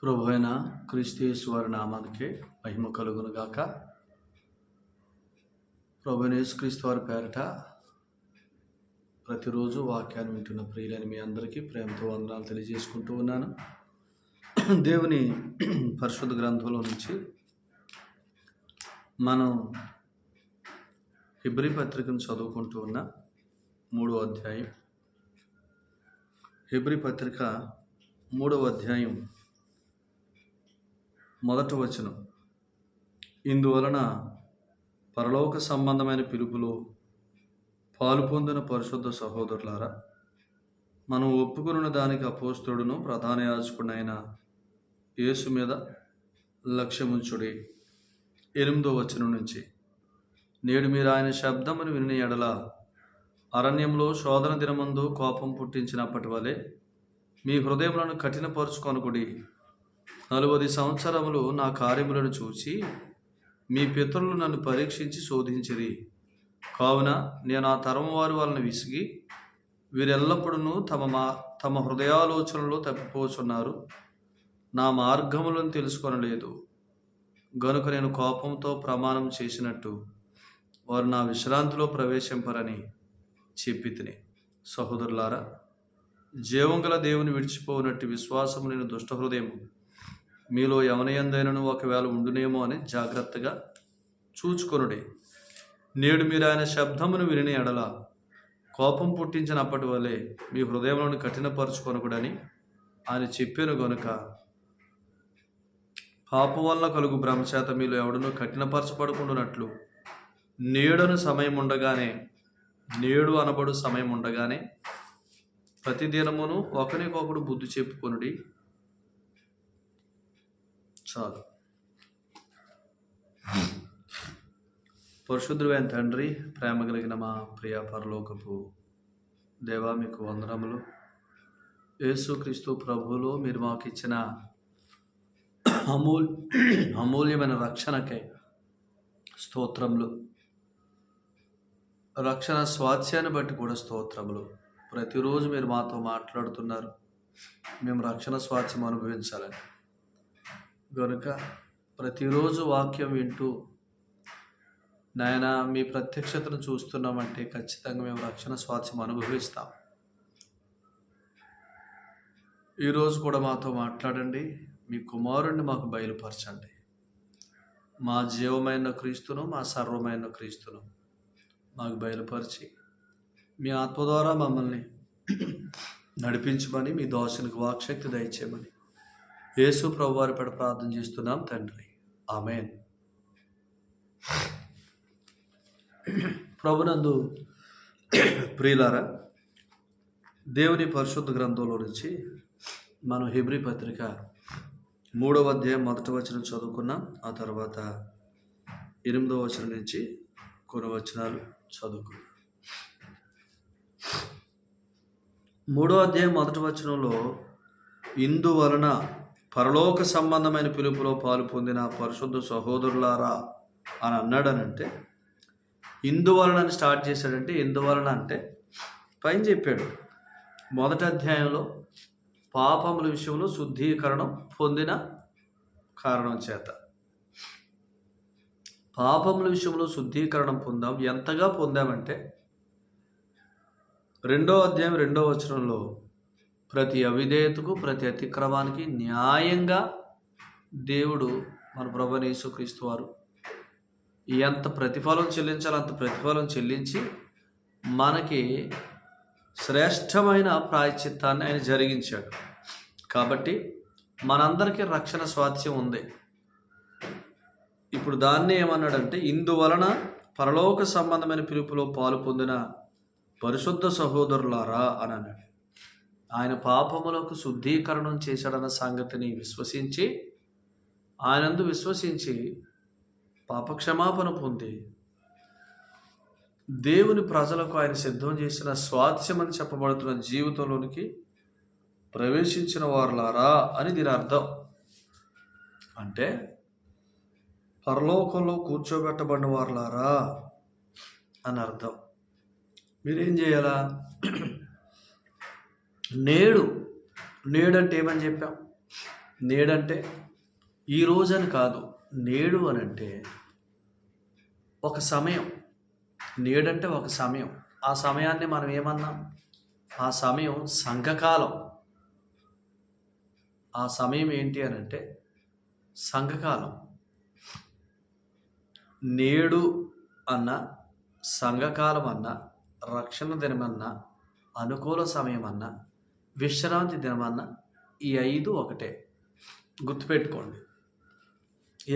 ప్రభు అయిన క్రీస్తు యేసు వారి నామానికి మహిమ కలుగును గాక. ప్రభు అయిన యేసుక్రీస్తు వారి పేరట ప్రతిరోజు వాక్యాన్ని వింటున్న ప్రియులని మీ అందరికీ ప్రేమతో వందనాలు తెలియజేసుకుంటూ ఉన్నాను. దేవుని పరిశుద్ధ గ్రంథంలో నుంచి మనం హెబ్రీ పత్రికను చదువుకుంటూ ఉన్న 3వ అధ్యాయం. హెబ్రీ పత్రిక 3వ అధ్యాయం 1వ వచనం. ఇందువలన పరలోక సంబంధమైన పిలుపులో పాలు పొందిన పరిశుద్ధ సహోదరులారా, మనం ఒప్పుకున్న దానికి అపోస్తలుడును ప్రధాన యాజకుడైన యేసు మీద లక్ష్యముంచుడి. 8వ వచనం నుంచి, నేడు మీరు ఆయన శబ్దమును విని ఎడల అరణ్యంలో శోధన దినమందు కోపం పుట్టించినప్పటి వలె మీ హృదయములను కఠినపరుచుకొనుకుడి. 40 సంవత్సరములు నా కార్యములను చూచి మీ పితరులు నన్ను పరీక్షించి శోధించిరి. కావున నేను ఆ తరం వారి వలన విసిగి, వీరెల్లప్పుడూ తమ హృదయాలోచనలో తప్పిపోచున్నారు, నా మార్గములను తెలుసుకొనలేదు. గనుక నేను కోపంతో ప్రమాణం చేసినట్టు వారు నా విశ్రాంతిలో ప్రవేశింపరని చెప్పి తిని. సహోదరులారా, జీవం గల దేవుని విడిచిపోనట్టు విశ్వాసము నేను దుష్ట హృదయము మీలో ఎవనయందైనను ఒకవేళ ఉండునేమో అని జాగ్రత్తగా చూచుకొనుడి. నేడు మీరు ఆయన శబ్దమును విని ఎడల కోపం పుట్టించినప్పటి వలె మీ హృదయములను కఠినపరుచుకొనకుడని ఆయన చెప్పాను. గనుక పాపం వలన కలుగు భ్రమచేత మీలో ఎవడనూ కఠినపరచబడుకుంటున్నట్లు నేడు అనబడు సమయం ఉండగానే ప్రతిదినమును ఒకరికొకడు బుద్ధి చెప్పుకొనుడి. చాలు. పరిశుద్ధుడైన తండ్రి, ప్రేమ కలిగిన మా ప్రియ పరలోకపు దేవా, మీకు వందనములు. యేసుక్రీస్తు ప్రభువులో మీరు మాకు ఇచ్చిన అమూల్యమైన రక్షణకై స్తోత్రములు. రక్షణ స్వాస్థ్యాన్ని బట్టి కూడా స్తోత్రములు. ప్రతిరోజు మీరు మాతో మాట్లాడుతున్నారు, మేము రక్షణ స్వాస్థ్యం అనుభవించాలని. కనుక ప్రతిరోజు వాక్యం వింటూ నాయన మీ ప్రత్యక్షతను చూస్తున్నామంటే ఖచ్చితంగా మేము రక్షణ స్వాస్థ్యం అనుభవిస్తాం. ఈరోజు కూడా మాతో మాట్లాడండి, మీ కుమారుణ్ణి మాకు బయలుపరచండి. మా జీవమైన క్రీస్తును, మా సర్వమైన క్రీస్తును మాకు బయలుపరిచి మీ ఆత్మ ద్వారా మమ్మల్ని నడిపించమని, మీ దోషునికి వాక్శక్తి దయచేయమని యేసు ప్రభు వారి పట్ల ప్రార్థన చేస్తున్నాం తండ్రి. ఆమేన్. ప్రభునందు ప్రియులారా, దేవుని పరిశుద్ధ గ్రంథంలో నుంచి మనం హెబ్రీ పత్రిక 3వ అధ్యాయం 1వ వచనం చదువుకున్నాం. ఆ తర్వాత 8వ వచనం నుంచి కొన్ని వచనాలు చదువుకున్నాం. 3వ అధ్యాయం 1వ వచనంలో ఇందువలన పరలోక సంబంధమైన పిలుపులో పాలు పొందిన పరిశుద్ధ సహోదరులారా అని అన్నాడనంటే, ఇందువలన అని స్టార్ట్ చేశాడంటే, ఎందువలన అంటే పైన చెప్పాడు. 1వ అధ్యాయంలో పాపముల విషయంలో శుద్ధీకరణం పొందిన కారణం చేత. పాపముల విషయంలో శుద్ధీకరణం పొందాం. ఎంతగా పొందామంటే 2వ అధ్యాయం 2వ వచనంలో ప్రతి అవిధేయతకు, ప్రతి అతిక్రమానికి న్యాయంగా దేవుడు మన ప్రభువైన యేసుక్రీస్తు వారు ఎంత ప్రతిఫలం చెల్లించాలో అంత ప్రతిఫలం చెల్లించి మనకి శ్రేష్టమైన ప్రాయశ్చిత్తాన్ని ఆయన జరిగించాడు. కాబట్టి మనందరికీ రక్షణ స్వాస్థ్యం ఉంది. ఇప్పుడు దాన్ని ఏమన్నాడంటే, ఇందువలన పరలోక సంబంధమైన పిలుపులో పాలు పొందిన పరిశుద్ధ సహోదరులారా అని అన్నాడు. ఆయన పాపములకు శుద్ధీకరణం చేశాడన్న సంగతిని విశ్వసించి, ఆయనందు విశ్వసించి పాపక్షమాపణ పొంది దేవుని ప్రజలకు ఆయన సిద్ధం చేసిన స్వాస్థ్యమని చెప్పబడుతున్న జీవితంలోనికి ప్రవేశించిన వారులారా అని దీని అర్థం. అంటే పరలోకంలో కూర్చోబెట్టబడిన వారులారా అని అర్థం. మీరేం చేయాలా? నేడు అంటే ఏమని చెప్పాం? నేడంటే ఈరోజు అని కాదు, నేడు అని అంటే ఒక సమయం. నేడంటే ఒక సమయం. ఆ సమయాన్ని మనం ఏమన్నాం? ఆ సమయం సంఘకాలం. ఆ సమయం ఏంటి అని అంటే సంఘకాలం. నేడు అన్న, సంఘకాలం అన్న, రక్షణ దినమన్నా, అనుకూల సమయం అన్నా, విశ్రాంతి దినమన్నా, ఈ 5 ఒకటే. గుర్తుపెట్టుకోండి.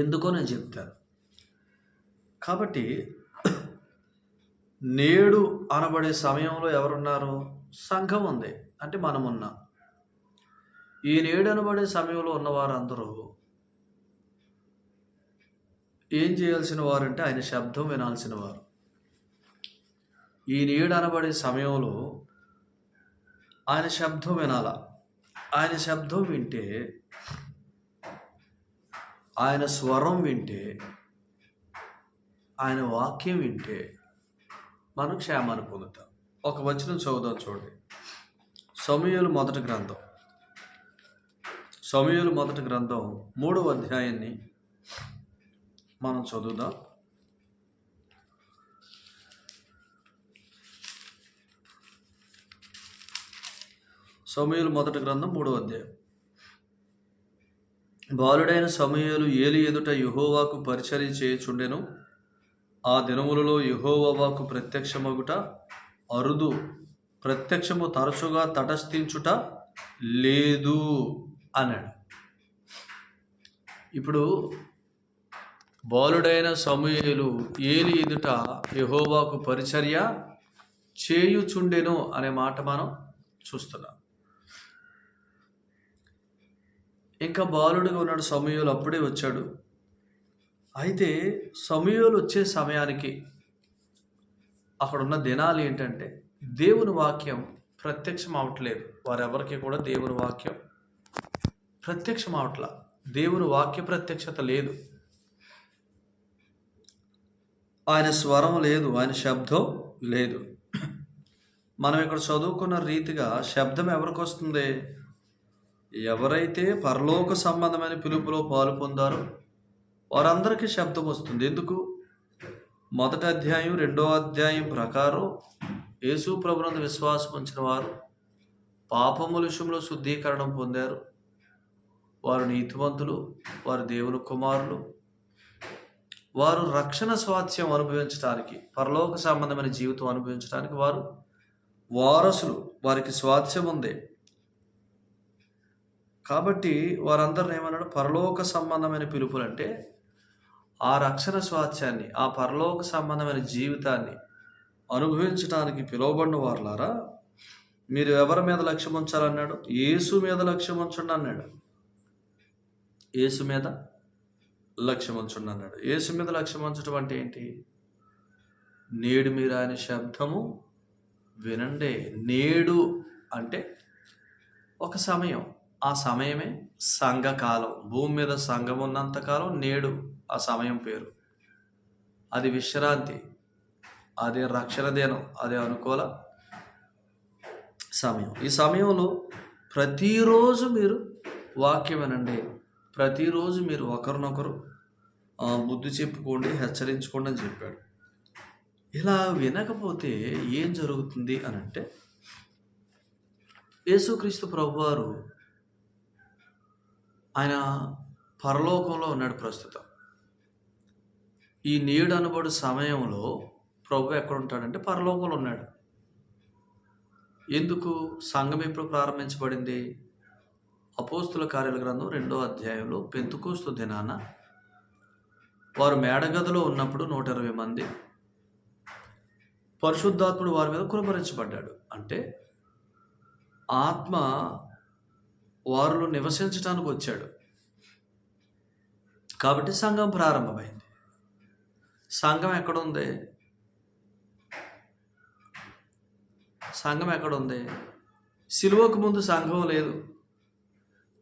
ఎందుకో నేను చెప్తాను. కాబట్టి నేడు అనబడే సమయంలో ఎవరున్నారు? సంఘం ఉంది, అంటే మనం ఉన్నాం. ఈ నేడు అనబడే సమయంలో ఉన్నవారందరూ ఏం చేయాల్సిన వారంటే ఆయన శబ్దం వినాల్సిన వారు. ఈ నేడు అనబడే సమయంలో ఆయన శబ్దం వినాల. ఆయన శబ్దం వింటే, ఆయన స్వరం వింటే, ఆయన వాక్యం వింటే మనం క్షేమాన్ని పొందుతాం. ఒక వచనం చదువుదాం చూడండి. సమూయేలు మొదటి గ్రంథం 3వ అధ్యాయాన్ని మనం చదువుదాం. సమూయేలు మొదటి గ్రంథం 3వ అధ్యాయం. బాలుడైన సమూయేలు ఏలి ఎదుట యెహోవాకు పరిచర్య చేయుచుండెను. ఆ దినములలో యెహోవా వాక్కు ప్రత్యక్షమగుట అరుదు, ప్రత్యక్షము తరచుగా తటస్థించుట లేదు అన్నాడు. ఇప్పుడు బాలుడైన సమూయేలు ఏలి ఎదుట యెహోవాకు పరిచర్య చేయుచుండెను అనే మాట మనం చూస్తున్నాం. ఇంకా బాలుడిగా ఉన్నాడు సమూయేలు, అప్పుడే వచ్చాడు. అయితే సమూయేలు వచ్చే సమయానికి అక్కడున్న దినాలు ఏంటంటే దేవుని వాక్యం ప్రత్యక్షం అవట్లేదు. వారెవరికి కూడా దేవుని వాక్యం ప్రత్యక్షం అవట్లా. దేవుని వాక్య ప్రత్యక్షత లేదు. ఆయన స్వరం లేదు, ఆయన శబ్దం లేదు. మనం ఇక్కడ చదువుకున్న రీతిగా శబ్దం ఎవరికి వస్తుంది? ఎవరైతే పరలోక సంబంధమైన పిలుపులో పాలు పొందారో వారందరికీ శబ్దం వస్తుంది. ఎందుకు? 1వ అధ్యాయం 2వ అధ్యాయం ప్రకారం యేసు ప్రభునందు విశ్వాసం ఉంచిన వారు పాపముల విషయంలో శుద్ధీకరణం పొందారు. వారు నీతివంతులు, వారు దేవుని కుమారులు. వారు రక్షణ స్వాస్థ్యం అనుభవించడానికి, పరలోక సంబంధమైన జీవితం అనుభవించడానికి వారు వారసులు. వారికి స్వాస్థ్యం ఉంది. కాబట్టి వారందరిని ఏమన్నాడు? పరలోక సంబంధమైన పిలుపులు అంటే ఆ రక్షణ స్వాస్థ్యాన్ని, ఆ పరలోక సంబంధమైన జీవితాన్ని అనుభవించడానికి పిలువబడిన వారులారా, మీరు ఎవరి మీద లక్ష్యం ఉంచాలన్నాడు? యేసు మీద లక్ష్యం ఉంచండి అన్నాడు. యేసు మీద లక్ష్యం ఉంచండి అన్నాడు. యేసు మీద లక్ష్యం ఉంచడం అంటే ఏంటి? నేడు మీరు ఆయన శబ్దము వినండి. నేడు అంటే ఒక సమయం. ఆ సమయమే సంఘకాలం. భూమి మీద సంఘం ఉన్నంతకాలం నేడు ఆ సమయం పేరు. అది విశ్రాంతి, అదే రక్షణ దినం, అదే అనుకూల సమయం. ఈ సమయంలో ప్రతిరోజు మీరు వాక్యం వినండి. ప్రతిరోజు మీరు ఒకరినొకరు బుద్ధి చెప్పుకోండి, హెచ్చరించుకోండి అని చెప్పాడు. ఇలా వినకపోతే ఏం జరుగుతుంది అని అంటే, యేసుక్రీస్తు ప్రభువారు ఆయన పరలోకంలో ఉన్నాడు ప్రస్తుతం. ఈ నేడు అనబడు సమయంలో ప్రభు ఎక్కడ ఉంటాడంటే పరలోకంలో ఉన్నాడు. ఎందుకు? సంఘం ఎప్పుడు ప్రారంభించబడింది? అపోస్తుల కార్యాల గ్రంథం 2వ అధ్యాయంలో పెంతెకోస్తు దినాన వారు మేడగదిలో ఉన్నప్పుడు 120 మంది పరిశుద్ధాత్ముడు వారి మీద కుమ్మరించబడ్డాడు. అంటే ఆత్మ వారిలో నివసించడానికి వచ్చాడు. కాబట్టి సంఘం ప్రారంభమైంది. సంఘం ఎక్కడుంది? సంఘం ఎక్కడుంది? సిలువకు ముందు సంఘం లేదు.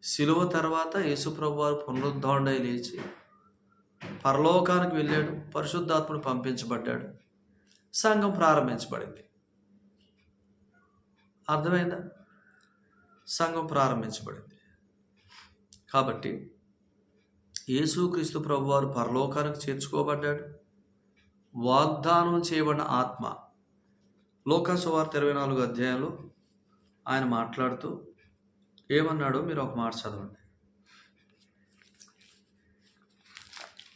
సిలువ తర్వాత యేసుప్రభు వారు పునరుద్ధరణై లేచి పరలోకానికి వెళ్ళాడు. పరిశుద్ధాత్ముడు పంపించబడ్డాడు. సంఘం ప్రారంభించబడింది. అర్థమైందా? సంఘం ప్రారంభించబడింది. కాబట్టి యేసుక్రీస్తు ప్రభువారు పరలోకానికి చేర్చుకోబడ్డాడు. వాగ్దానం చేయబడిన ఆత్మ లూకా సువార్త 24 అధ్యాయంలో ఆయన మాట్లాడుతూ ఏమన్నాడో మీరు ఒక మాట చదవండి.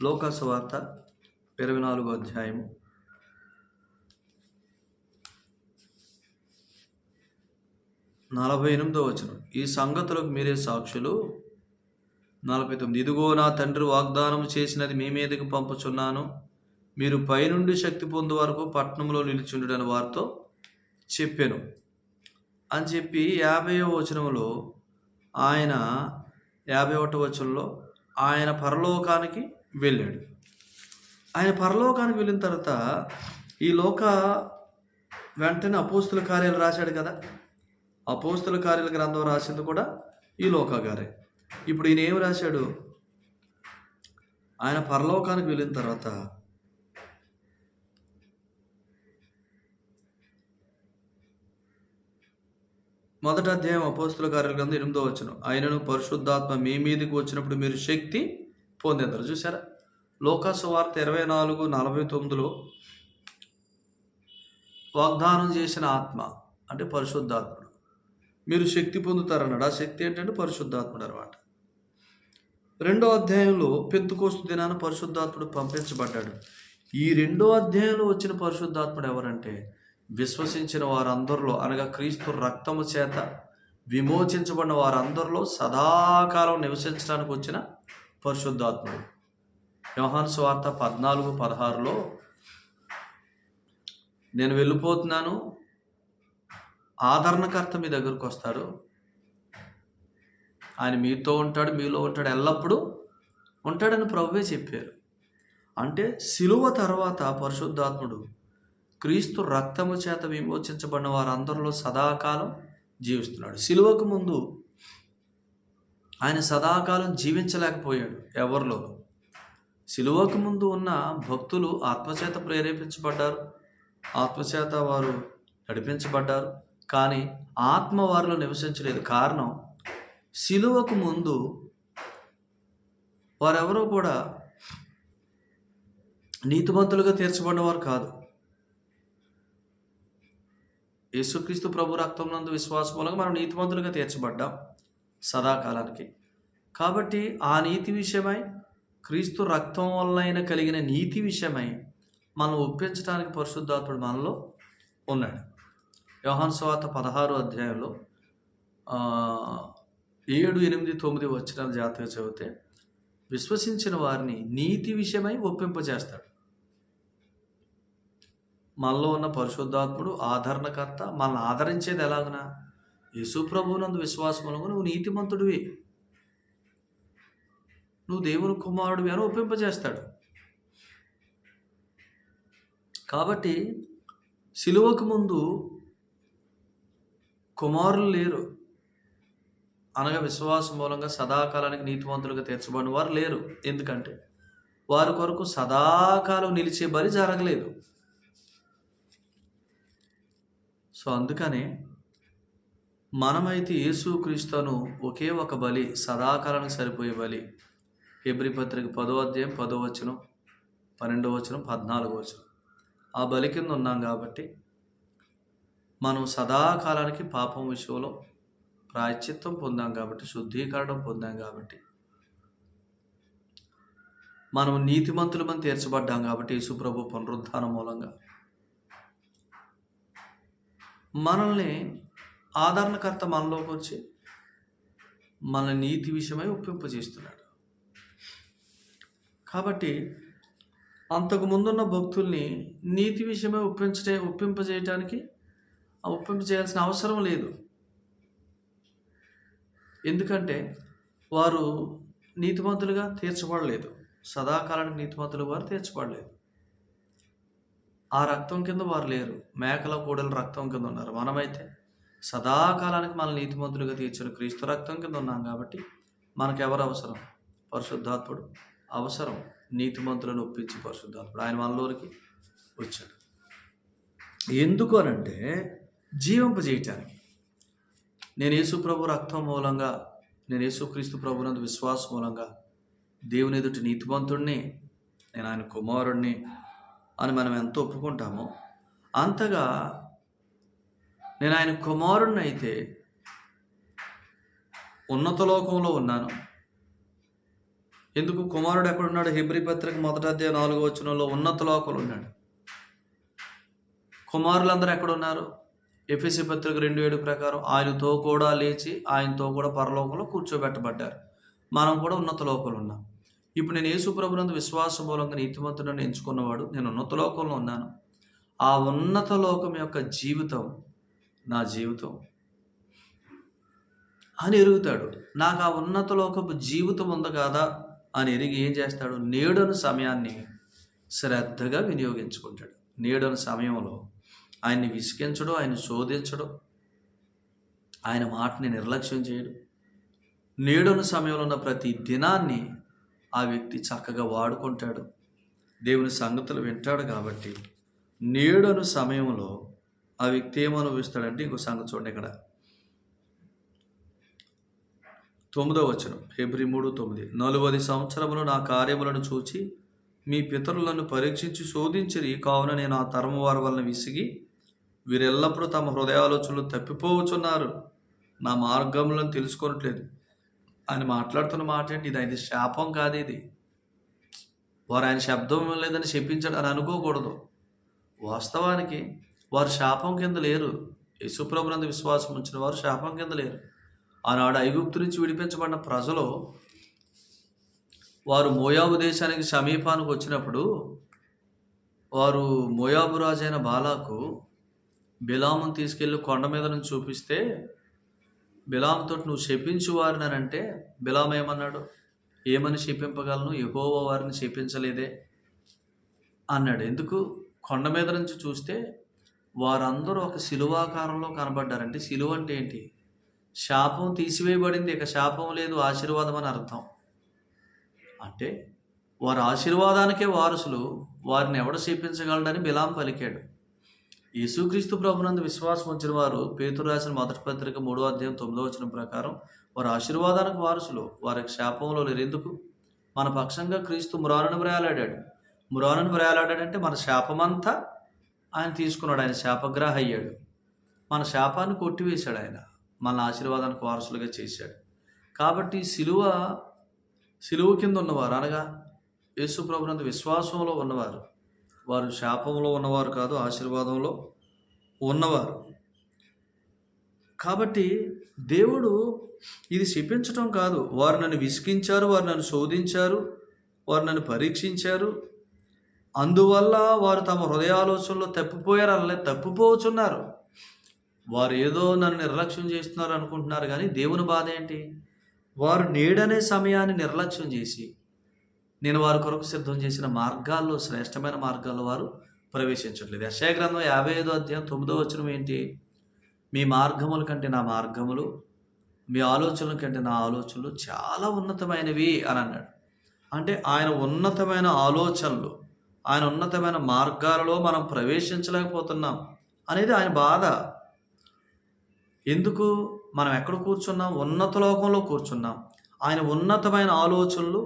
లూకా సువార్త 24 అధ్యాయము 48వ వచనం. ఈ సంగతులకు మీరే సాక్షులు. 49. ఇదిగో నా తండ్రి వాగ్దానం చేసినది మీ మీదకి పంపుచున్నాను. మీరు పైనుండి శక్తి పొందు వరకు పట్టణంలో నిలిచుండుడని వారితో చెప్పాను అని చెప్పి 50వ వచనంలో ఆయన 51వ వచనంలో ఆయన పరలోకానికి వెళ్ళాడు. ఆయన పరలోకానికి వెళ్ళిన తర్వాత ఈ లోక వెంటనే అపోస్తుల కార్యాలు రాశాడు కదా. అపోస్తుల కార్యాల గ్రంథం రాసింది కూడా ఈ లోకా గారే. ఇప్పుడు ఈయన ఏమి రాశాడు? ఆయన పరలోకానికి వెళ్ళిన తర్వాత మొదటి అధ్యాయం అపోస్తుల కార్యాల గ్రంథం 8వ వచనం. ఆయనను పరిశుద్ధాత్మ మీ మీదకి వచ్చినప్పుడు మీరు శక్తి పొందేందరు. చూసారా? లూకా సువార్త 24:49లో వాగ్దానం చేసిన ఆత్మ అంటే పరిశుద్ధాత్ముడు, మీరు శక్తి పొందుతారన్నాడు. ఆ శక్తి ఏంటంటే పరిశుద్ధాత్ముడు అనమాట. 2వ అధ్యాయంలో పెంతెకోస్తు దినాన పరిశుద్ధాత్ముడు పంపించబడ్డాడు. ఈ 2వ అధ్యాయంలో వచ్చిన పరిశుద్ధాత్ముడు ఎవరంటే విశ్వసించిన వారందరిలో, అనగా క్రీస్తు రక్తము చేత విమోచించబడిన వారందరిలో సదాకాలం నివసించడానికి వచ్చిన పరిశుద్ధాత్ముడు. యోహాను సువార్త 14:16లో నేను వెళ్ళిపోతున్నాను, ఆదరణకర్త మీ దగ్గరకు వస్తాడు, ఆయన మీతో ఉంటాడు, మీలో ఉంటాడు, ఎల్లప్పుడూ ఉంటాడని ప్రభువే చెప్పారు. అంటే సిలువ తర్వాత పరిశుద్ధాత్ముడు క్రీస్తు రక్తము చేత విమోచించబడిన వారందరిలో సదాకాలం జీవిస్తున్నాడు. సిలువకు ముందు ఆయన సదాకాలం జీవించలేకపోయాడు ఎవరిలోనూ. సిలువకు ముందు ఉన్న భక్తులు ఆత్మచేత ప్రేరేపించబడ్డారు, ఆత్మచేత వారు నడిపించబడ్డారు. కానీ ఆత్మ వారిలో నివసించలేదు. కారణం, సిలువకు ముందు వారెవరూ కూడా నీతిమంతులుగా తీర్చబడినవారు కాదు. యేసుక్రీస్తు ప్రభు రక్తం నందు విశ్వాసం మూలంగా మనం నీతిమంతులుగా తీర్చబడ్డాం సదాకాలానికి. కాబట్టి ఆ నీతి విషయమై, క్రీస్తు రక్తం వలన కలిగిన నీతి విషయమై మనం ఒప్పించడానికి పరిశుద్ధాత్ముడు మనలో ఉన్నాడు. యోహాను సువార్త 16వ అధ్యాయంలో 7, 8, 9 వచనాలు జాగ్రత్తగా చదివితే విశ్వసించిన వారిని నీతి విషయమై ఒప్పింపజేస్తాడు. మనలో ఉన్న పరిశుద్ధాత్ముడు ఆదరణకర్త. మనల్ని ఆదరించేది ఎలాగనా? యేసు ప్రభువునందు విశ్వాసమునకు నువ్వు నీతిమంతుడివి, నువ్వు దేవుని కుమారుడివి అని ఒప్పింపజేస్తాడు. కాబట్టి సిలువకు ముందు కుమారులు లేరు, అనగా విశ్వాసం మూలంగా సదాకాలానికి నీతిమంతులుగా తీర్చబడిన వారు లేరు. ఎందుకంటే వారి కొరకు సదాకాలం నిలిచే బలి జరగలేదు. సో అందుకనే మనమైతే యేసుక్రీస్తును ఒకే ఒక బలి, సదాకాలానికి సరిపోయే బలి, హెబ్రీ పత్రిక 10వ అధ్యాయం 10వ వచనం, 12వ వచనం, 14వ వచనం, ఆ బలి కింద ఉన్నాం. కాబట్టి మనం సదాకాలానికి పాపం విషయంలో ప్రాయశ్చిత్తం పొందాం, కాబట్టి శుద్ధీకరణం పొందాం, కాబట్టి మనం నీతిమంతులమని తీర్చబడ్డాం. కాబట్టి యేసు ప్రభు పునరుద్ధానం మూలంగా మనల్ని ఆదరణకర్త మనలోకి వచ్చి మన నీతి విషయమై ఒప్పింపజేస్తున్నాడు. కాబట్టి అంతకు ముందున్న భక్తుల్ని నీతి విషయమై ఒప్పింపజేయటానికి ఒప్పింపజేయాల్సిన అవసరం లేదు. ఎందుకంటే వారు నీతిమంతులుగా తీర్చబడలేదు, సదాకాలానికి నీతిమంతులు వారు తీర్చబడలేదు. ఆ రక్తం కింద వారు లేరు, మేకల కోడల రక్తం కింద ఉన్నారు. మనమైతే సదాకాలానికి మన నీతిమంతులుగా తీర్చిన క్రీస్తు రక్తం కింద ఉన్నాం. కాబట్టి మనకెవరు అవసరం? పరిశుద్ధాత్ముడు అవసరం. నీతిమంతులను ఒప్పించి పరిశుద్ధాత్ముడు ఆయన మనలోనికి వచ్చాడు. ఎందుకు అనంటే జీవింపజేయటానికి. నేను యేసు ప్రభు రక్తం మూలంగా నేను యేసుక్రీస్తు ప్రభునందు విశ్వాసం మూలంగా దేవుని ఎదుటి నీతిమంతుడిని, నేను ఆయన కుమారుడిని అని మనం ఎంత ఒప్పుకుంటామో అంతగా నేను ఆయన కుమారుడిని అయితే ఉన్నత లోకంలో ఉన్నాను. ఎందుకు కుమారుడు ఎక్కడున్నాడు? హెబ్రీ పత్రిక 1:4 ఉన్నత లోకంలో ఉన్నాడు. కుమారులందరూ ఎక్కడున్నారు? ఎఫెసీ పత్రిక 2:7 ప్రకారం ఆయనతో కూడా లేచి ఆయనతో కూడా పరలోకంలో కూర్చోబెట్టబడ్డారు. మనం కూడా ఉన్నత లోకంలో ఉన్నాం. ఇప్పుడు నేను యేసు ప్రభునందు విశ్వాస మూలంగా నీతిమంతుడని ఎంచుకున్నవాడు, నేను ఉన్నత లోకంలో ఉన్నాను. ఆ ఉన్నత లోకం యొక్క జీవితం నా జీవితం అని ఎరుగుతాడు. నాకు ఆ ఉన్నత లోకపు జీవితం ఉంది కదా అని ఎరిగి ఏం చేస్తాడు? నేడును సమయాన్ని శ్రద్ధగా వినియోగించుకుంటాడు. నేడును సమయంలో ఆయన్ని విసిగించడం, ఆయన శోధించడం, ఆయన మాటని నిర్లక్ష్యం చేయడం. నేడును సమయంలో ఉన్న ప్రతి దినాన్ని ఆ వ్యక్తి చక్కగా వాడుకుంటాడు. దేవుని సంగతులు వింటాడు. కాబట్టి నేడును సమయంలో ఆ వ్యక్తి ఏమనుభవిస్తాడంటే, ఇంకో సంగతి చూడండి ఇక్కడ 9వ వచనం, హెబ్రీ 3:9. 40 సంవత్సరములు నా కార్యములను చూచి మీ పితరులను పరీక్షించి శోధించిరి, కావున నేను ఆ తరము వారి వలన విసిగి వీరెల్లప్పుడూ తమ హృదయాలోచనలు తప్పిపోవచ్చున్నారు, నా మార్గములను తెలుసుకోవట్లేదు అని మాట్లాడుతున్న మాట ఏంటి? ఇది ఆయన శాపం కాదు. ఇది వారు ఆయన శబ్దం లేదని శపించాడు అని అనుకోకూడదు. వాస్తవానికి వారు శాపం కింద లేరు. యేసుప్రభునందు విశ్వాసం ఉంచిన వారు శాపం కింద లేరు. ఆనాడు ఐగుప్తు నుంచి విడిపించబడిన ప్రజలు వారు మోయాబు దేశానికి సమీపానికి వచ్చినప్పుడు వారు మోయాబు రాజు అయిన బాలాకు బిలామును తీసుకెళ్ళి కొండ మీద నుంచి చూపిస్తే, బిలాముతో నువ్వు శపించు వారిని అని అంటే, బిలాము ఏమన్నాడు? ఏమని శపింపగలను? యెహోవా వారిని శపించలేదే అన్నాడు. ఎందుకు? కొండ మీద నుంచి చూస్తే వారందరూ ఒక శిలువాకారంలో కనబడ్డారంటే, శిలువ అంటే ఏంటి? శాపం తీసివేయబడింది, ఇక శాపం లేదు, ఆశీర్వాదం అని అర్థం. అంటే వారు ఆశీర్వాదానికే వారసులు, వారిని ఎవడ శపించగలడని బిలాం పలికాడు. యేసుక్రీస్తు ప్రభునందు విశ్వాసం ఉంచిన వారు పేతురు రాసిన 1వ పత్రిక 3:9 ప్రకారం వారు ఆశీర్వాదానికి వారసులు, వారికి శాపంలో లేరు. ఎందుకు? మన పక్షంగా క్రీస్తు మ్రానును వ్రేలాడాడు. మ్రానును వ్రేలాడాడంటే మన శాపమంతా ఆయన తీసుకున్నాడు. ఆయన శాపగ్రాహి అయ్యాడు. మన శాపాన్ని కొట్టివేశాడు. ఆయన మన ఆశీర్వాదానికి వారసులుగా చేశాడు. కాబట్టి సిలువ కింద ఉన్నవారు, అనగా యేసు ప్రభునందు విశ్వాసంలో ఉన్నవారు, వారు శాపంలో ఉన్నవారు కాదు, ఆశీర్వాదంలో ఉన్నవారు. కాబట్టి దేవుడు ఇది శపించటం కాదు. వారు నన్ను విసిగించారు, వారు నన్ను శోధించారు, వారు నన్ను పరీక్షించారు, అందువల్ల వారు తమ హృదయాలోచనలో తప్పిపోయారు. అలా తప్పిపోతున్నారు. వారు ఏదో నన్ను నిర్లక్ష్యం చేస్తున్నారు అనుకుంటున్నారు. కానీ దేవుని బాధ ఏంటి? వారు నేడనే సమయాన్ని నిర్లక్ష్యం చేసి నేను వారి కొరకు సిద్ధం చేసిన మార్గాల్లో, శ్రేష్టమైన మార్గాల్లో వారు ప్రవేశించట్లేదు. యెషయా గ్రంథం 55:9 ఏంటి? మీ మార్గముల కంటే నా మార్గములు, మీ ఆలోచనల కంటే నా ఆలోచనలు చాలా ఉన్నతమైనవి అని అన్నాడు. అంటే ఆయన ఉన్నతమైన ఆలోచనలు, ఆయన ఉన్నతమైన మార్గాలలో మనం ప్రవేశించలేకపోతున్నాం అనేది ఆయన బాధ. ఎందుకు? మనం ఎక్కడ కూర్చున్నాం? ఉన్నత లోకంలో కూర్చున్నాం. ఆయన ఉన్నతమైన ఆలోచనలు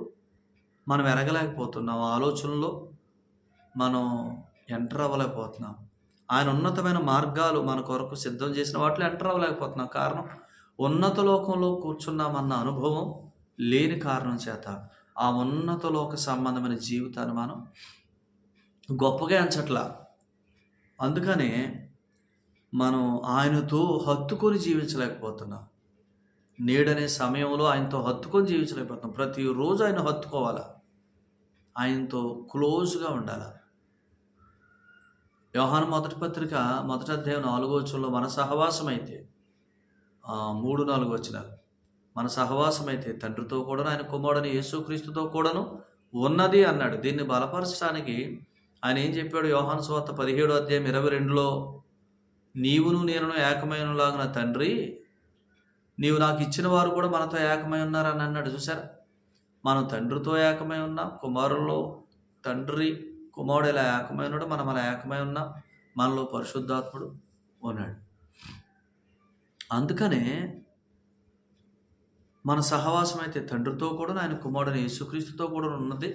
మనం ఎరగలేకపోతున్నాం. ఆలోచనలో మనం ఎంటర్ అవ్వలేకపోతున్నాం. ఆయన ఉన్నతమైన మార్గాలు మన కొరకు సిద్ధం చేసిన వాటిలో ఎంటర్ అవ్వలేకపోతున్నాం. కారణం, ఉన్నత లోకంలో కూర్చున్నామన్న అనుభవం లేని కారణం చేత ఆ ఉన్నత లోక సంబంధమైన జీవితాన్ని మనం గొప్పగా ఎంచట్లా. అందుకనే మనం ఆయనతో హత్తుకొని జీవించలేకపోతున్నాం. నేడనే సమయంలో ఆయనతో హత్తుకొని జీవించలేకపోతున్నాం. ప్రతిరోజు ఆయన హత్తుకోవాలా, ఆయనతో క్లోజ్గా ఉండాలి. యోహాను 1వ పత్రిక 1వ అధ్యాయం 4వ వచనంలో మన సహవాసం అయితే 3-4 వచనాలు, మన సహవాసం అయితే తండ్రితో కూడాను ఆయన కుమారుడైన యేసుక్రీస్తుతో కూడాను ఉన్నది అన్నాడు. దీన్ని బలపరచడానికి ఆయన ఏం చెప్పాడు? యోహాను సువార్త 17వ అధ్యాయం 22లో, నీవును నేనును ఏకమైనలాగున తండ్రి, నీవు నాకు ఇచ్చిన వారు కూడా మనతో ఏకమై ఉన్నారని అన్నాడు. చూసారా? మనం తండ్రితో ఏకమై ఉన్నాం. కుమారుల్లో తండ్రి కుమారుడు ఎలా ఏకమై ఉన్నాడు, మనం అలా ఏకమై ఉన్నాం. మనలో పరిశుద్ధాత్ముడు ఉన్నాడు. అందుకనే మన సహవాసం అయితే తండ్రితో కూడా, ఆయన కుమారుడైన యేసుక్రీస్తుతో కూడా ఉన్నది.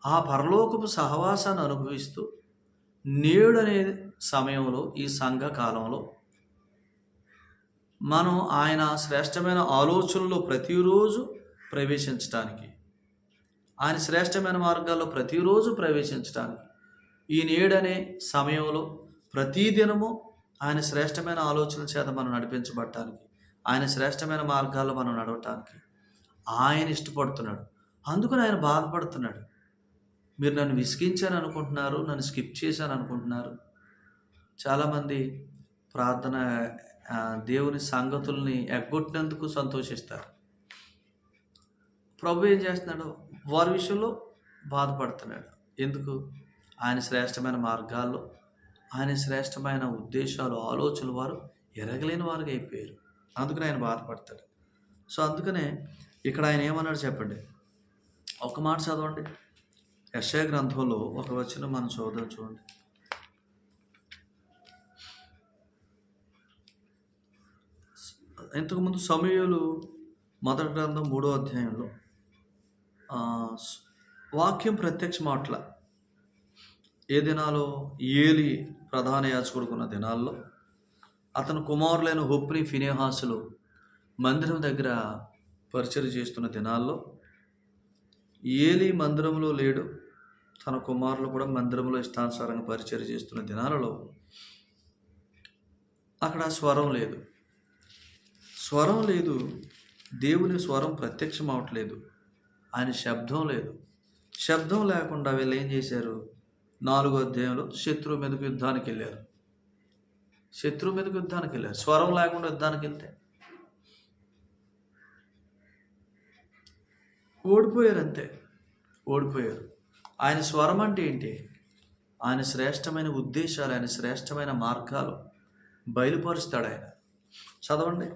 ఆ పరలోకపు సహవాసాన్ని అనుభవిస్తూ నేడనే సమయంలో, ఈ సంఘ కాలంలో మనం ఆయన శ్రేష్టమైన ఆలోచనలో ప్రతిరోజు ప్రవేశించడానికి, ఆయన శ్రేష్టమైన మార్గాల్లో ప్రతిరోజు ప్రవేశించడానికి, ఈ నేడనే సమయంలో ప్రతిదినము ఆయన శ్రేష్టమైన ఆలోచనల చేత మనం నడిపించబడటానికి, ఆయన శ్రేష్టమైన మార్గాల్లో మనం నడవటానికి ఆయన ఇష్టపడుతున్నాడు. అందుకని ఆయన బాధపడుతున్నాడు. మీరు నన్ను విసిగించాను అనుకుంటున్నారు, నన్ను స్కిప్ చేశాను అనుకుంటున్నారు. చాలామంది ప్రార్థన దేవుని సంగతుల్ని ఎగ్గొట్టినందుకు సంతోషిస్తారు. ప్రభు ఏం చేస్తున్నాడు? వారి విషయంలో బాధపడుతున్నాడు. ఎందుకు? ఆయన శ్రేష్టమైన మార్గాల్లో, ఆయన శ్రేష్టమైన ఉద్దేశాలు, ఆలోచనలు వారు ఎరగలేని వారుగా అయిపోయారు. అందుకని ఆయన బాధపడతాడు. సో అందుకనే ఇక్కడ ఆయన ఏమన్నాడు చెప్పండి. ఒక మాట చదవండి. యెషయా గ్రంథంలో ఒక వచనం మనం చూడండి. ఇంతకుముందు సమూయేలు మొదటి గ్రంథం 3వ అధ్యాయంలో వాక్యం ప్రత్యక్షమాట్ల. ఏ దినాలో? ఏలి ప్రధాన యాజకుడుకున్న దినాల్లో, అతను కుమారులైన హొప్ని, ఫినెహాసులు మందిరం దగ్గర పరిచర్య చేస్తున్న దినాల్లో, ఏలి మందిరంలో లేడు, తన కుమారులు కూడా మందిరంలో ఇష్టానుసారంగా పరిచర్య చేస్తున్న దినాలలో అక్కడ స్వరం లేదు. స్వరం లేదు, దేవుని స్వరం ప్రత్యక్షం అవట్లేదు, ఆయన శబ్దం లేదు. శబ్దం లేకుండా వీళ్ళు ఏం చేశారు? 4వ అధ్యాయంలో శత్రువు మీదకు యుద్ధానికి వెళ్ళారు. శత్రువు మీదకు యుద్ధానికి వెళ్ళారు. స్వరం లేకుండా యుద్ధానికి వెళ్తే ఓడిపోయారు. అంతే, ఓడిపోయారు. ఆయన స్వరం అంటే ఏంటి? ఆయన శ్రేష్టమైన ఉద్దేశాలు, ఆయన శ్రేష్టమైన మార్గాలు బయలుపరుస్తాడు ఆయన. చదవండి.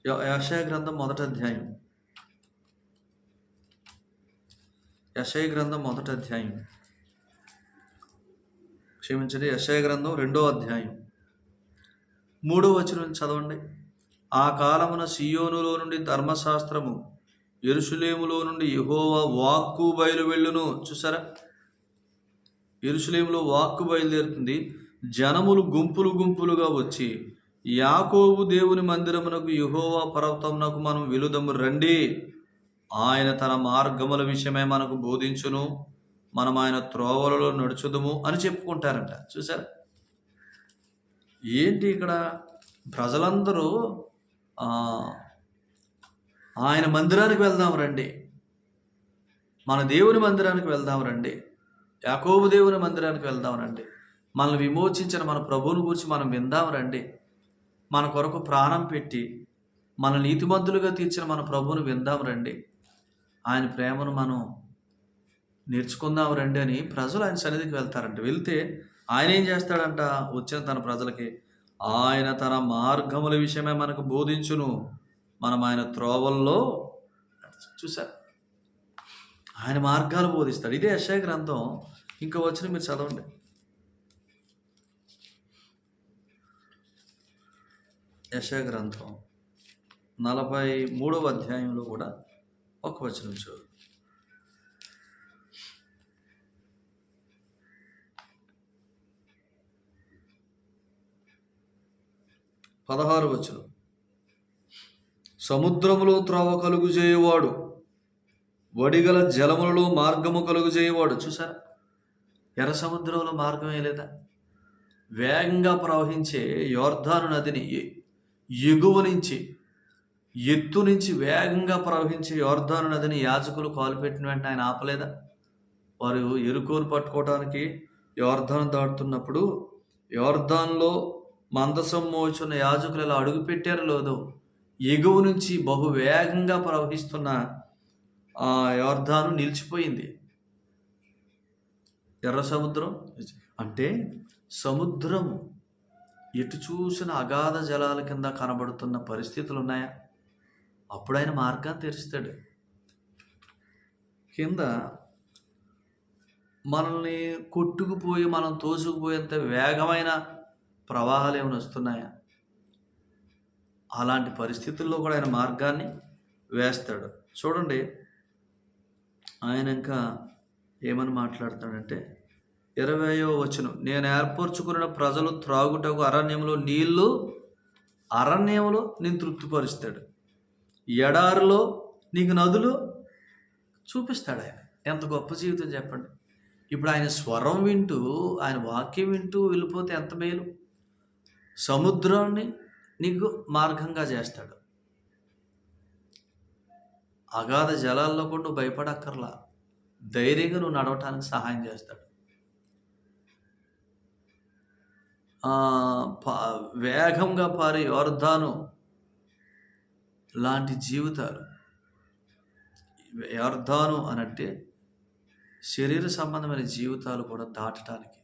యెషయా గ్రంథం మొదటి అధ్యాయం. యెషయా గ్రంథం మొదటి అధ్యాయం, క్షమించండి, యెషయా గ్రంథం 2వ అధ్యాయం 3వ వచనం చదవండి. ఆ కాలమున సియోనులో నుండి ధర్మశాస్త్రము, యెరూషలేములో నుండి యెహోవా వాక్కు బయలు వెళ్ళును. చూసారా? యెరూషలేములో వాక్కు బయలుదేరుతుంది. జనములు గుంపులు గుంపులుగా వచ్చి, యాకోబు దేవుని మందిరమునకు, యెహోవా పర్వతమునకు మనం వెలుదము రండి, ఆయన తన మార్గముల విషయమై మనకు బోధించును, మనం ఆయన త్రోవలలో నడుచుదము అని చెప్పుకుంటారంట. చూసారా? ఏంటి ఇక్కడ? ప్రజలందరూ ఆయన మందిరానికి వెళ్దాం రండి, మన దేవుని మందిరానికి వెళ్దాం రండి, యాకోబు దేవుని మందిరానికి వెళ్దాం రండి, మనల్ని విమోచించిన మన ప్రభువుని గురించి మనం విందాం రండి, మన కొరకు ప్రాణం పెట్టి మన నీతిమంతులుగా తీర్చిన మన ప్రభువుని విందాం రండి, ఆయన ప్రేమను మనం నేర్చుకుందాం రండి అని ప్రజలు ఆయన సన్నిధికి వెళ్తారంట. వెళ్తే ఆయన ఏం చేస్తాడంట? వచ్చిన తన ప్రజలకి ఆయన తన మార్గముల విషయమే మనకు బోధించును, మనం ఆయన త్రోవల్లో. చూసారు? ఆయన మార్గాలు బోధిస్తాడు. ఇదే యెషయా గ్రంథం. ఇంకా వచ్చిన మీరు చదవండి. యెషయా గ్రంథం 43వ అధ్యాయంలో కూడా ఒక వచనం చూడు. 16వ వచనం. సముద్రములో త్రోవ కలుగు చేయవాడు, వడిగల జలములలో మార్గము కలుగు చేయవాడు. చూసారా? ఎర్ర సముద్రంలో మార్గం లేదా? వేగంగా ప్రవహించే యోర్దాను నదిని ఎగువ నుంచి, ఎత్తు నుంచి వేగంగా ప్రవహించే యోర్దాను నదిని యాజకులు కాలుపెట్టిన వెంటనే ఆయన ఆపలేదా? వారు ఎరుకోను పట్టుకోవడానికి యోర్దాను దాటుతున్నప్పుడు యోర్దాన్లో మందసం మోచున్న యాజకులు ఇలా అడుగు పెట్టారో లేదో, ఎగువ నుంచి బహు వేగంగా ప్రవహిస్తున్న ఆ యోర్దాను నిలిచిపోయింది. ఎర్ర సముద్రం అంటే సముద్రం ఎటు చూసిన అగాధ జలాల కింద కనబడుతున్న పరిస్థితులు ఉన్నాయా? అప్పుడు ఆయన మార్గాన్ని తెరుస్తాడు. కింద మనల్ని కొట్టుకుపోయి మనం తోసుకుపోయేంత వేగమైన ప్రవాహాలు ఏమైనా వస్తున్నాయా? అలాంటి పరిస్థితుల్లో కూడా ఆయన మార్గాన్ని వేస్తాడు. చూడండి, ఆయన ఇంకా ఏమని మాట్లాడతాడంటే 20వ వచనం, నేను ఏర్పరచుకున్న ప్రజలు త్రాగుటకు అరణ్యములో నేను తృప్తిపరుస్తాడు, ఎడారిలో నీకు నదులు చూపిస్తాడు. ఆయన ఎంత గొప్ప జీవితం చెప్పండి. ఇప్పుడు ఆయన స్వరం వింటూ, ఆయన వాక్యం వింటూ వెళ్ళిపోతే ఎంత మేలు. సముద్రాన్ని నీకు మార్గంగా చేస్తాడు. అగాధ జలాల్లో కూడా నువ్వు భయపడక్కర్లా, ధైర్యంగా నువ్వు నడవటానికి సహాయం చేస్తాడు. వేగంగా పారే యోర్దాను లాంటి జీవితాలు. యోర్దాను అనంటే శరీర సంబంధమైన జీవితాలు కూడా దాటడానికి,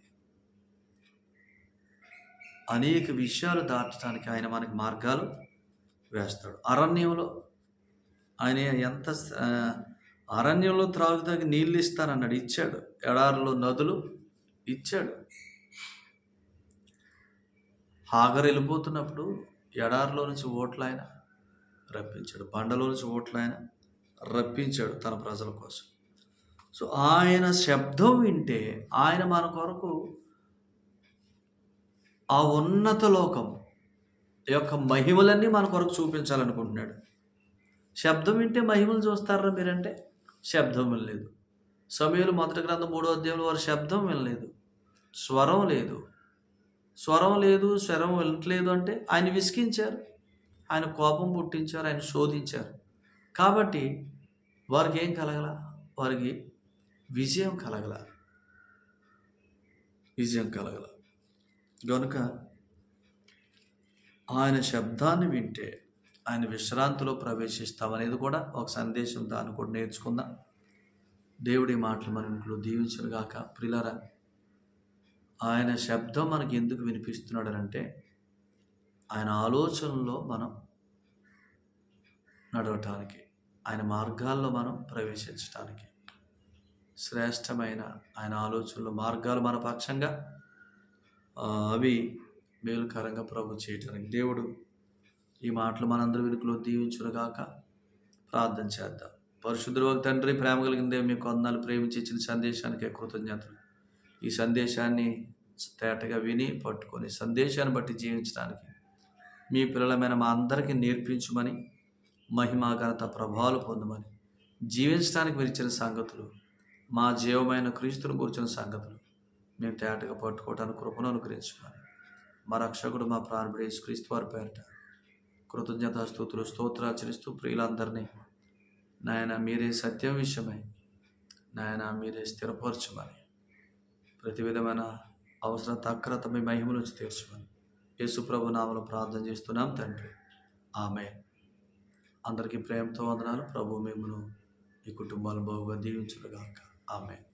అనేక విషయాలు దాటడానికి ఆయన మనకి మార్గాలు వేస్తాడు. అరణ్యంలో ఆయన అరణ్యంలో త్రాగుతానికి నీళ్ళు ఇస్తానన్నాడు, ఇచ్చాడు. ఎడారిలో నదులు ఇచ్చాడు. హాగరు వెళ్ళిపోతున్నప్పుడు ఎడారిలో నుంచి ఓట్లు ఆయన రప్పించాడు, బండలో నుంచి ఓట్లు ఆయన రప్పించాడు తన ప్రజల కోసం. సో ఆయన శబ్దం వింటే ఆయన మన కొరకు ఆ ఉన్నత లోకం యొక్క మహిమలన్నీ మన కొరకు చూపించాలనుకుంటున్నాడు. శబ్దం వింటే మహిమలు చూస్తారా మీరంటే? శబ్దం వినలేదు. సమూయేలు మొదటి గ్రంథం 3వ అధ్యాయంలో వారు శబ్దం వినలేదు, స్వరం లేదు. స్వరం వినట్లేదు అంటే ఆయన విసిగించారు, ఆయన కోపం పుట్టించారు, ఆయన శోధించారు. కాబట్టి వారికి ఏం కలగల? వారికి విజయం కలగల. కనుక ఆయన శబ్దాన్ని వింటే ఆయన విశ్రాంతిలో ప్రవేశిస్తామనేది కూడా ఒక సందేశం. దాన్ని కూడా నేర్చుకుందాం. దేవుడి మాటలు మన ఇంట్లో దీవించును గాక. ప్రియులారా, ఆయన శబ్దం మనకి ఎందుకు వినిపిస్తున్నాడు అంటే ఆయన ఆలోచనలో మనం నడవటానికి, ఆయన మార్గాల్లో మనం ప్రవేశించడానికి, శ్రేష్టమైన ఆయన ఆలోచనలు మార్గాలు మన పక్షంగా అవి మేలుకరంగా ప్రభు చేయటానికి దేవుడు ఈ మాటలు మనందరి వెనుకలో దీవించునుగాక. ప్రార్థన చేద్దాం. పరిశుద్ధుడు తండ్రి, ప్రేమ కలిగిందే మీకు వందనాలు. ప్రేమించి ఇచ్చిన సందేశానికే కృతజ్ఞతలు. ఈ సందేశాన్ని తేటగా విని పట్టుకొని సందేశాన్ని బట్టి జీవించడానికి మీ పిల్లలమైన మా అందరికీ నేర్పించమని, మహిమా ఘనత ప్రభావాలు పొందమని, జీవించడానికి మీరు ఇచ్చిన సంగతులు, మా జీవమైన క్రీస్తును కూర్చున్న సంగతులు మేము తేటగా పట్టుకోవడానికి కృపను అనుగ్రహించమని, మా రక్షకుడు మా ప్రాణుడు యేసుక్రీస్తు వారి పేరిట కృతజ్ఞతా స్తుతులు స్తోత్రాచరిస్తూ ప్రియులందరినీ నాయన మీరే సత్యం విషయమై నాయన మీరే స్థిరపరచమని, ప్రతి విధమైన అవసరం తక్రత మీ మహిమ నుంచి తీర్చమని యేసు ప్రభు నామములో ప్రార్థన చేస్తున్నాం తండ్రి. ఆమేన్. అందరికీ ప్రేమతో వందనాలు. ప్రభు మిమ్మును ఈ కుటుంబాలను బహుగా దీవించునుగాక. ఆమేన్.